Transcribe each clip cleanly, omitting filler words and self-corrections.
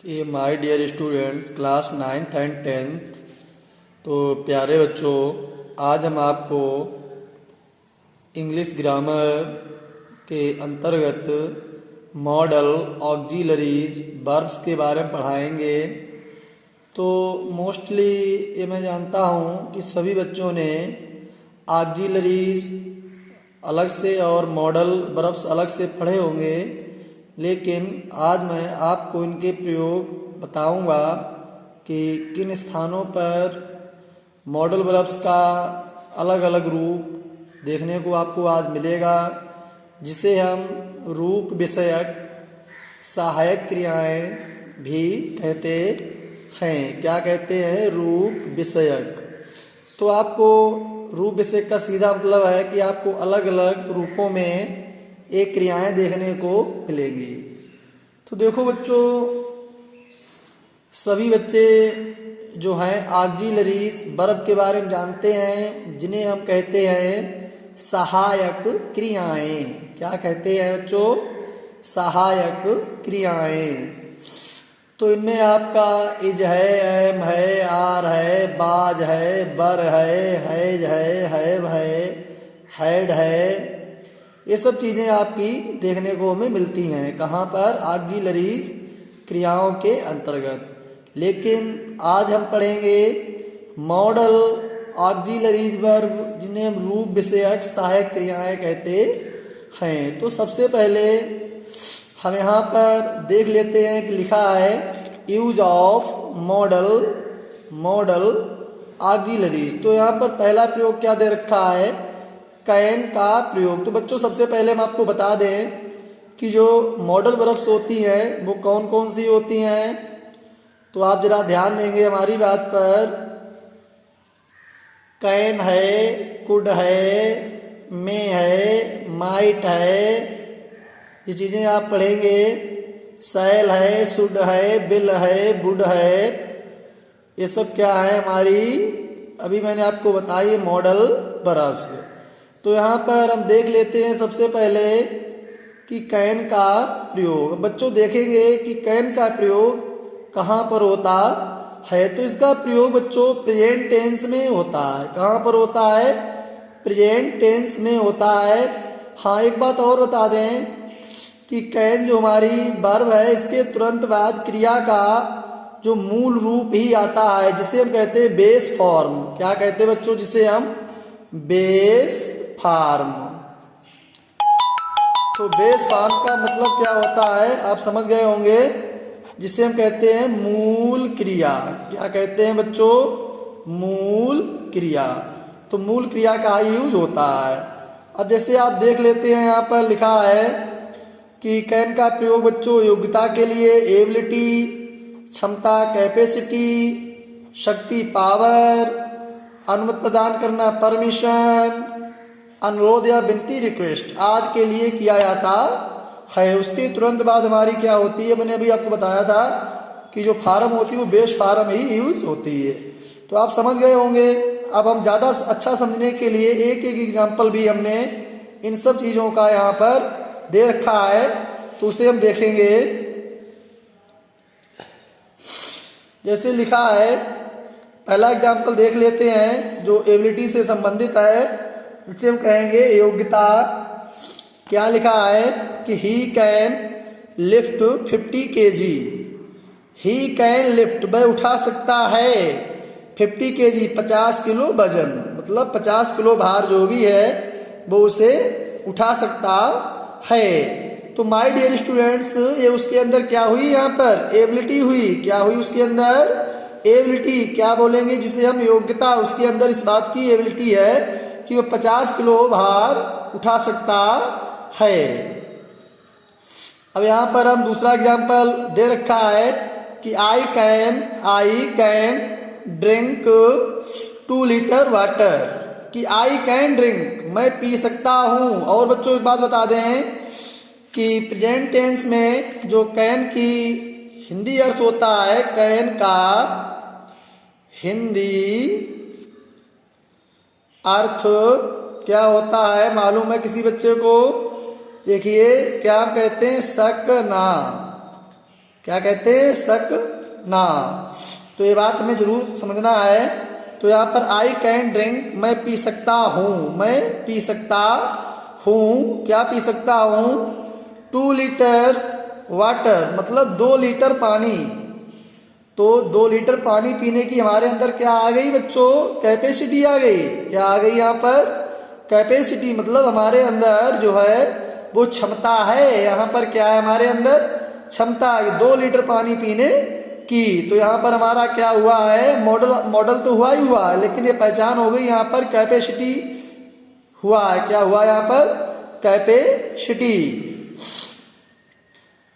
ये my dear students class 9th and 10th। तो प्यारे बच्चों, आज हम आपको इंग्लिश ग्रामर के अंतर्गत मॉडल ऑक्सिलरीज वर्ब्स के बारे में पढ़ाएंगे। तो मोस्टली ये मैं जानता हूँ कि सभी बच्चों ने ऑक्सिलरीज अलग से और मॉडल वर्ब्स अलग से पढ़े होंगे, लेकिन आज मैं आपको इनके प्रयोग बताऊंगा कि किन स्थानों पर मॉडल वर्ब्स का अलग अलग रूप देखने को आपको आज मिलेगा, जिसे हम रूप विषयक सहायक क्रियाएं भी कहते हैं। क्या कहते हैं? रूप विषयक। तो आपको रूप विषयक का सीधा मतलब है कि आपको अलग अलग रूपों में एक क्रियाएं देखने को मिलेगी। तो देखो बच्चों, सभी बच्चे जो हैं ऑक्सिलरीज वर्ब के बारे में जानते हैं, जिन्हें हम कहते हैं सहायक क्रियाएं। क्या कहते हैं बच्चों? सहायक क्रियाएं। तो इनमें आपका इज है, एम है, आर है, बाज है, बर है, हैज है, हैव है, हैड है, ये सब चीज़ें आपकी देखने को हमें मिलती हैं। कहाँ पर? ऑक्सिलरीज क्रियाओं के अंतर्गत। लेकिन आज हम पढ़ेंगे मॉडल ऑक्सिलरीज वर्ब, जिन्हें हम रूप विषयक सहायक क्रियाएं कहते हैं। तो सबसे पहले हम यहाँ पर देख लेते हैं कि लिखा है यूज ऑफ मॉडल ऑक्सिलरीज। तो यहाँ पर पहला प्रयोग क्या दे रखा है? कैन का प्रयोग। तो बच्चों, सबसे पहले हम आपको बता दें कि जो मॉडल वर्ब्स होती हैं वो कौन कौन सी होती हैं। तो आप जरा ध्यान देंगे हमारी बात पर। कैन है, कुड है, मे है, माइट है, ये चीज़ें आप पढ़ेंगे। सैल है, शुड है, बिल है, वुड है, ये सब क्या है? हमारी अभी मैंने आपको बताई मॉडल वर्ब्स। तो यहाँ पर हम देख लेते हैं सबसे पहले कि कैन का प्रयोग। बच्चों देखेंगे कि कैन का प्रयोग कहाँ पर होता है। तो इसका प्रयोग बच्चों प्रेजेंट टेंस में होता है। कहाँ पर होता है? प्रेजेंट टेंस में होता है। हाँ, एक बात और बता दें कि कैन जो हमारी वर्ब है, इसके तुरंत बाद क्रिया का जो मूल रूप ही आता है, जिसे हम कहते हैं बेस फॉर्म। क्या कहते हैं बच्चों? जिसे हम बेस फॉर्म। तो बेस फॉर्म का मतलब क्या होता है आप समझ गए होंगे, जिसे हम कहते हैं मूल क्रिया। क्या कहते हैं बच्चों? मूल क्रिया। तो मूल क्रिया का यूज होता है। अब जैसे आप देख लेते हैं, यहाँ पर लिखा है कि कैन का प्रयोग बच्चों योग्यता के लिए एबिलिटी, क्षमता कैपेसिटी, शक्ति पावर, अनुमति प्रदान करना परमिशन, अनुरोध या विनती रिक्वेस्ट आदि के लिए किया जाता है। उसके तुरंत बाद हमारी क्या होती है? मैंने अभी आपको बताया था कि जो फार्म होती है वो बेस फार्म ही यूज होती है। तो आप समझ गए होंगे। अब हम ज़्यादा अच्छा समझने के लिए एक एक एग्जाम्पल भी हमने इन सब चीज़ों का यहाँ पर दे रखा है, तो उसे हम देखेंगे। जैसे लिखा है, पहला एग्जाम्पल देख लेते हैं जो एबिलिटी से संबंधित है, जिसे हम कहेंगे योग्यता। क्या लिखा है कि he can lift 50 kg। He can lift, वह उठा सकता है 50 kg 50 किलो वजन, मतलब 50 किलो भार जो भी है वो उसे उठा सकता है। तो माय डियर स्टूडेंट्स, ये उसके अंदर क्या हुई? यहाँ पर एबिलिटी हुई। क्या हुई उसके अंदर? एबिलिटी। क्या बोलेंगे? जिसे हम योग्यता, उसके अंदर इस बात की एबिलिटी है कि वो 50 किलो भार उठा सकता है। अब यहाँ पर हम दूसरा एग्जाम्पल दे रखा है कि I can drink 2 litre water. कि आई कैन ड्रिंक, मैं पी सकता हूँ। और बच्चों एक बात बता दें कि प्रेजेंट टेंस में जो कैन की हिंदी अर्थ होता है, कैन का हिंदी अर्थ क्या होता है मालूम है किसी बच्चे को? देखिए, क्या हम कहते हैं? सकना। क्या कहते हैं, सकना। तो ये बात हमें जरूर समझना है। तो यहाँ पर आई कैन ड्रिंक, मैं पी सकता हूँ, मैं पी सकता हूँ, क्या पी सकता हूँ, 2 लीटर वाटर, मतलब 2 लीटर पानी। तो 2 लीटर पानी पीने की हमारे अंदर क्या आ गई बच्चों, कैपेसिटी आ गई। क्या आ गई यहाँ पर, कैपेसिटी, मतलब हमारे अंदर जो है वो क्षमता है। यहाँ पर क्या है हमारे अंदर, क्षमता, 2 लीटर पानी पीने की। तो यहाँ पर हमारा क्या हुआ है, मॉडल तो हुआ ही हुआ है, लेकिन ये पहचान हो गई यहाँ पर कैपेसिटी हुआ है। क्या हुआ यहाँ पर, कैपेसिटी।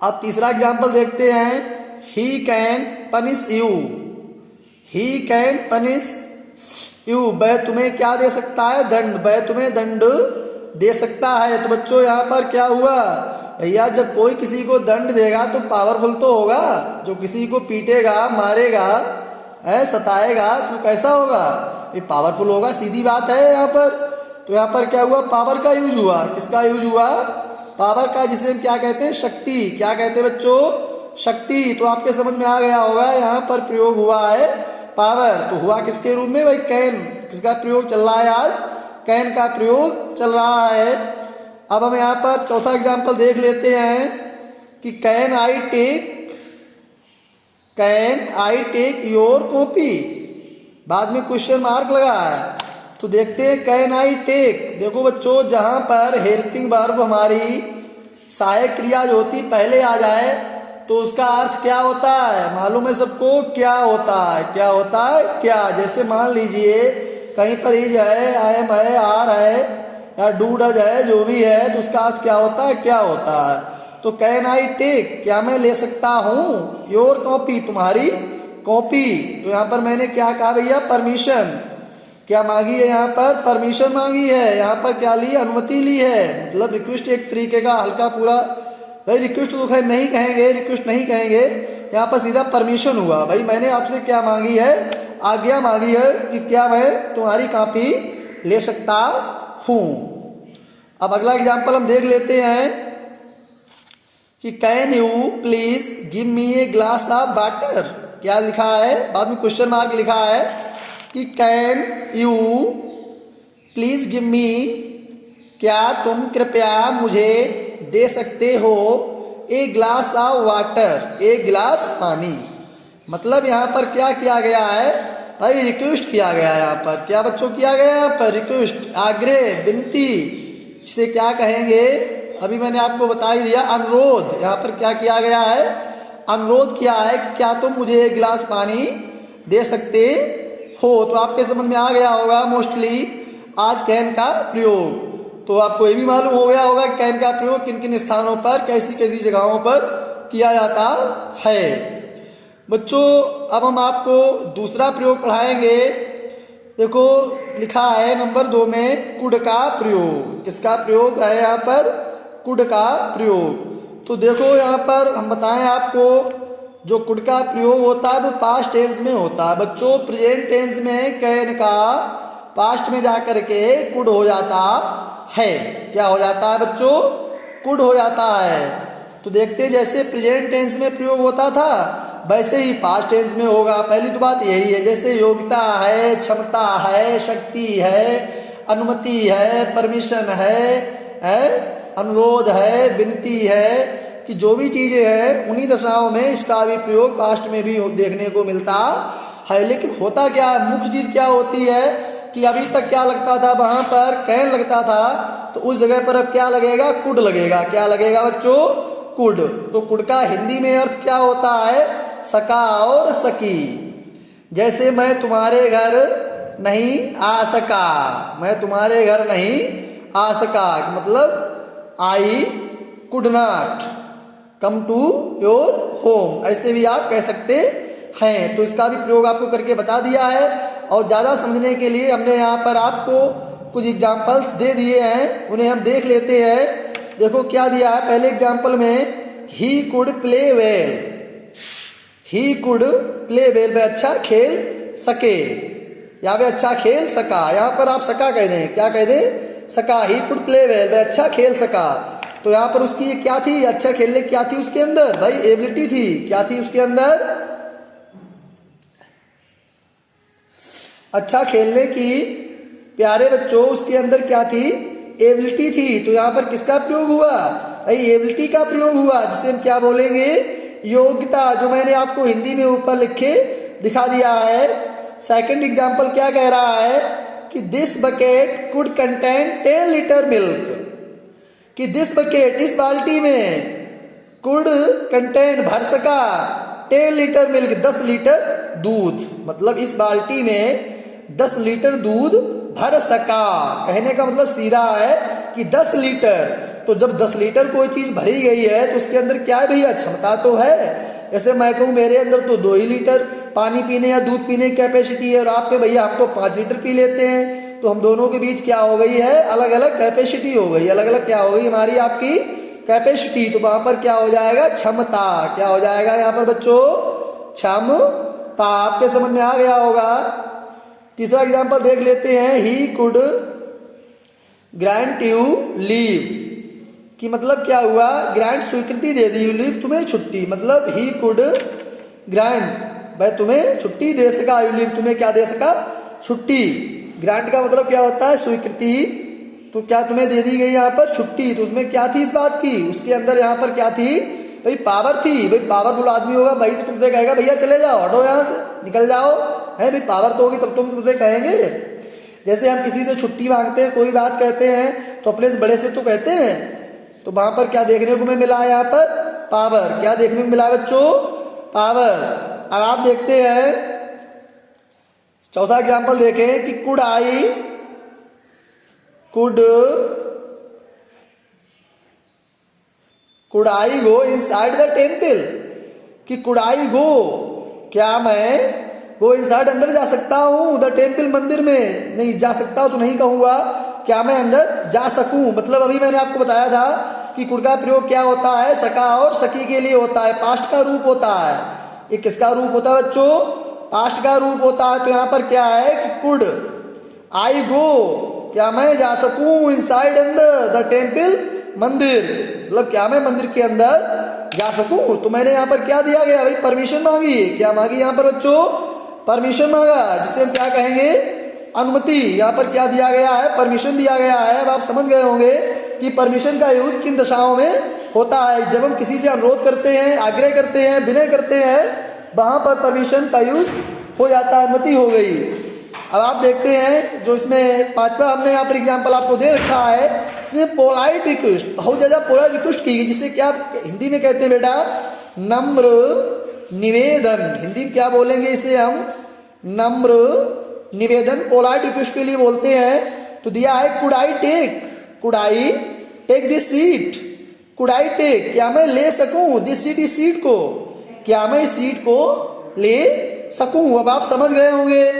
अब तीसरा एग्जाम्पल देखते हैं, he can punish you, he can punish you, वह तुम्हें क्या दे सकता है, दंड, वह तुम्हें दंड दे सकता है। तो बच्चों यहाँ पर क्या हुआ भैया, जब कोई किसी को दंड देगा तो पावरफुल तो होगा। जो किसी को पीटेगा, मारेगा, सताएगा, तो कैसा होगा, ये पावरफुल होगा, सीधी बात है यहाँ पर। तो यहाँ पर क्या हुआ, पावर का यूज हुआ। किसका यूज हुआ, पावर का, जिसे हम क्या कहते हैं, शक्ति। क्या कहते हैं बच्चों, शक्ति। तो आपके समझ में आ गया होगा, यहाँ पर प्रयोग हुआ है पावर। तो हुआ किसके रूप में भाई, कैन। किसका प्रयोग चल रहा है आज, कैन का प्रयोग चल रहा है। अब हम यहाँ पर चौथा एग्जाम्पल देख लेते हैं कि can I take your copy, बाद में क्वेश्चन मार्क लगा है। तो देखते हैं कैन आई टेक। देखो बच्चों, जहां पर हेल्पिंग वर्ब हमारी सहायक क्रिया जो होती पहले आ जाए तो उसका अर्थ क्या होता है, मालूम है सबको, क्या होता है, क्या होता है, क्या। जैसे मान लीजिए कहीं पर इज है, आई एम है, आर है, या डू डज है, जो भी है, तो उसका अर्थ क्या होता है, क्या होता है। तो कैन आई टेक, क्या मैं ले सकता हूं, योर कॉपी, तुम्हारी कॉपी। तो यहाँ पर मैंने क्या कहा भैया, परमिशन। क्या मांगी है यहाँ पर, परमिशन मांगी है। यहाँ पर क्या ली, अनुमति ली है, मतलब रिक्वेस्ट एक तरीके का हल्का पूरा, भाई रिक्वेस्ट तो खैर नहीं कहेंगे, रिक्वेस्ट नहीं कहेंगे, यहाँ पर सीधा परमिशन हुआ। भाई मैंने आपसे क्या मांगी है, आज्ञा मांगी है कि क्या मैं तुम्हारी कॉपी ले सकता हूं। अब अगला एग्जाम्पल हम देख लेते हैं कि can you please give me a glass of water. क्या लिखा है, बाद में क्वेश्चन मार्क लिखा है कि can you please give me, क्या तुम कृपया मुझे दे सकते हो, एक ग्लास ऑफ वाटर, एक गिलास पानी। मतलब यहाँ पर क्या किया गया है भाई, रिक्वेस्ट किया गया है। यहाँ पर क्या बच्चों किया गया, यहाँ पर रिक्वेस्ट, आग्रह, विनती, जिसे क्या कहेंगे, अभी मैंने आपको बता ही दिया, अनुरोध। यहाँ पर क्या किया गया है, अनुरोध किया है कि क्या तुम मुझे एक गिलास पानी दे सकते हो। तो आपके समझ में आ गया होगा मोस्टली आज कैन का प्रयोग। तो आपको ये भी मालूम हो गया होगा कैन का प्रयोग किन किन स्थानों पर, कैसी कैसी जगहों पर किया जाता है। बच्चों अब हम आपको दूसरा प्रयोग पढ़ाएंगे। देखो लिखा है नंबर 2 में कुड का प्रयोग। किसका प्रयोग है यहाँ पर, कुड का प्रयोग। तो देखो यहाँ पर हम बताएं आपको, जो कुड का प्रयोग होता है वो पास्ट टेंस में होता है। बच्चों प्रेजेंट टेंस में कैन का पास्ट में जाकर के कुड हो जाता है। क्या हो जाता है बच्चों, कुड हो जाता है। तो देखते जैसे प्रेजेंट टेंस में प्रयोग होता था वैसे ही पास्ट टेंस में होगा। पहली तो बात यही है, जैसे योग्यता है, क्षमता है, शक्ति है, अनुमति है, परमिशन है, अनुरोध है, विनती है, कि जो भी चीजें हैं उन्हीं दशाओं में इसका भी प्रयोग पास्ट में भी देखने को मिलता है। लेकिन होता क्या, मुख्य चीज क्या होती है कि अभी तक क्या लगता था, वहां पर कैन लगता था, तो उस जगह पर अब क्या लगेगा, कुड लगेगा। क्या लगेगा बच्चों, कुड। तो कुड का हिंदी में अर्थ क्या होता है, सका और सकी। जैसे मैं तुम्हारे घर नहीं आ सका, मैं तुम्हारे घर नहीं आ सका, मतलब I could not come to your home, ऐसे भी आप कह सकते हैं। तो इसका भी प्रयोग आपको करके बता दिया है। और ज्यादा समझने के लिए हमने यहाँ पर आपको कुछ एग्जाम्पल्स दे दिए हैं, उन्हें हम देख लेते हैं। देखो क्या दिया है पहले एग्जाम्पल में, he could play well, he could play well, वे अच्छा खेल सके या वे अच्छा खेल सका। यहाँ पर आप सका कह दें, क्या कह दें, सका। ही कुड प्ले वेल, वे अच्छा खेल सका। तो यहाँ पर उसकी ये क्या थी, अच्छा खेलने क्या थी उसके अंदर भाई, एबिलिटी थी। क्या थी उसके अंदर, अच्छा खेलने की प्यारे बच्चों उसके अंदर क्या थी, एबिलिटी थी। तो यहाँ पर किसका प्रयोग हुआ भाई, एबिलिटी का प्रयोग हुआ, जिसे हम क्या बोलेंगे, योग्यता, जो मैंने आपको हिंदी में ऊपर लिखे दिखा दिया है। सेकंड एग्जांपल क्या कह रहा है कि this bucket could contain 10 litre milk, कि दिस बकेट, इस बाल्टी में, कुड कंटेन, भर सका, 10 लीटर मिल्क, 10 लीटर दूध, मतलब इस बाल्टी में 10 लीटर दूध भर सका। कहने का मतलब सीधा है कि 10 लीटर, तो जब 10 लीटर कोई चीज भरी गई है तो उसके अंदर क्या है भैया, क्षमता तो है। जैसे मैं कहूँ मेरे अंदर तो 2 ही लीटर पानी पीने या दूध पीने की कैपेसिटी है, और आपके भैया हम तो 5 लीटर पी लेते हैं, तो हम दोनों के बीच क्या हो गई है, अलग अलग कैपेसिटी हो गई, अलग अलग क्या हो गई हमारी आपकी कैपेसिटी। तो वहां पर क्या हो जाएगा, क्षमता। क्या हो जाएगा यहाँ पर बच्चों, क्षमता। आपके समझ में आ गया होगा। तीसरा एग्जाम्पल देख लेते हैं, he could grant you leave, कि मतलब क्या हुआ, ग्रांट स्वीकृति दे दी, लीव तुम्हें छुट्टी, मतलब ही कुड ग्रांट, भाई तुम्हें छुट्टी दे सका, यू लीव तुम्हें क्या दे सका, छुट्टी। ग्रांट का मतलब क्या होता है, स्वीकृति, तो क्या तुम्हें दे दी गई यहाँ पर छुट्टी, तो उसमें क्या थी इस बात की, उसके अंदर यहाँ पर क्या थी भाई, पावर थी। भाई पावरफुल आदमी होगा भाई तो तुमसे कहेगा भैया चले जाओ, हटो यहाँ से, निकल जाओ, है भाई, पावर तो होगी तब तुम तुमसे कहेंगे। जैसे हम किसी से छुट्टी मांगते हैं, कोई बात कहते हैं तो अपने से बड़े से तो कहते हैं, तो वहां पर क्या देखने को मिला है यहाँ पर, पावर। क्या देखने को मिला बच्चों, पावर। अब आप देखते हैं चौथा एग्जाम्पल देखें कि could I go inside the temple, कि कुड आई गो, क्या मैं गो इनसाइड अंदर जा सकता हूं, द टेम्पल मंदिर में, नहीं जा सकता तो नहीं कहूंगा, क्या मैं अंदर जा सकूं। मतलब अभी मैंने आपको बताया था कि कुड का प्रयोग क्या होता है, सका और सकी के लिए होता है, पास्ट का रूप होता है। ये किसका रूप होता है बच्चों, पास्ट का रूप होता है। तो यहाँ पर क्या है कि कुड आई गो, क्या मैं जा सकूं, इनसाइड अंदर द टेम्पल मंदिर, मतलब क्या मैं मंदिर के अंदर जा सकूं। तो मैंने यहाँ पर क्या दिया गया भाई, परमिशन मांगी। क्या मांगी यहाँ पर बच्चों, परमिशन मांगा, जिसे हम क्या कहेंगे, अनुमति। यहाँ पर क्या दिया गया है, परमिशन दिया गया है। अब आप समझ गए होंगे कि परमिशन का यूज किन दशाओं में होता है। जब हम किसी से अनुरोध करते हैं, आग्रह करते हैं, विनय करते हैं, वहां पर परमिशन का यूज हो जाता है, अनुमति हो गई। अब आप देखते हैं जो इसमें पांचवा हमने यहाँ पर एग्जाम्पल आपको दे रखा है, इसमें पोलाइट रिक्वेस्ट, बहुत ज्यादा पोलाइट रिक्वेस्ट की गई, जिसे क्या हिंदी में कहते हैं बेटा, नम्र निवेदन। हिंदी में क्या बोलेंगे इसे हम, नम्र निवेदन, पोलाइट रिक्वेस्ट के लिए बोलते हैं। तो दिया है could I take this seat, could I take, क्या मैं ले सकूं, दिस सीट, इस सीट को, क्या मैं इस सीट को ले सकूं। अब आप समझ गए होंगे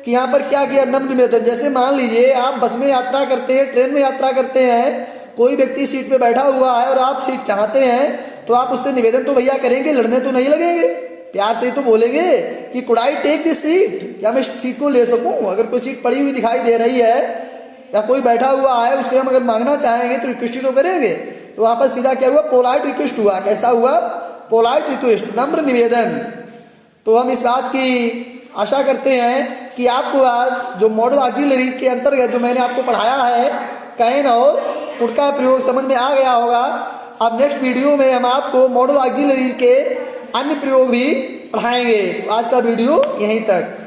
कि यहाँ पर क्या किया, नम्र निवेदन। जैसे मान लीजिए आप बस में यात्रा करते हैं, ट्रेन में यात्रा करते हैं, कोई व्यक्ति सीट पे बैठा हुआ है और आप सीट चाहते हैं, तो आप उससे निवेदन तो भैया करेंगे, लड़ने तो नहीं लगेंगे, प्यार से ही तो बोलेंगे कि could I take this seat, क्या मैं सीट को ले सकूं। अगर कोई सीट पड़ी हुई दिखाई दे रही है या कोई बैठा हुआ है, उससे हम अगर मांगना चाहेंगे तो रिक्वेस्ट तो करेंगे। तो वहां पर सीधा क्या हुआ, पोलाइट रिक्वेस्ट हुआ। कैसा हुआ, पोलाइट रिक्वेस्ट, नम्र निवेदन। तो हम इस बात की आशा करते हैं कि आपको आज जो मॉडल ऑक्सिलरीज के अंतर्गत जो मैंने आपको पढ़ाया है, कैन और कुड का प्रयोग समझ में आ गया होगा। अब नेक्स्ट वीडियो में हम आपको मॉडल ऑक्सिलरीज के अन्य प्रयोग भी पढ़ाएंगे। तो आज का वीडियो यहीं तक।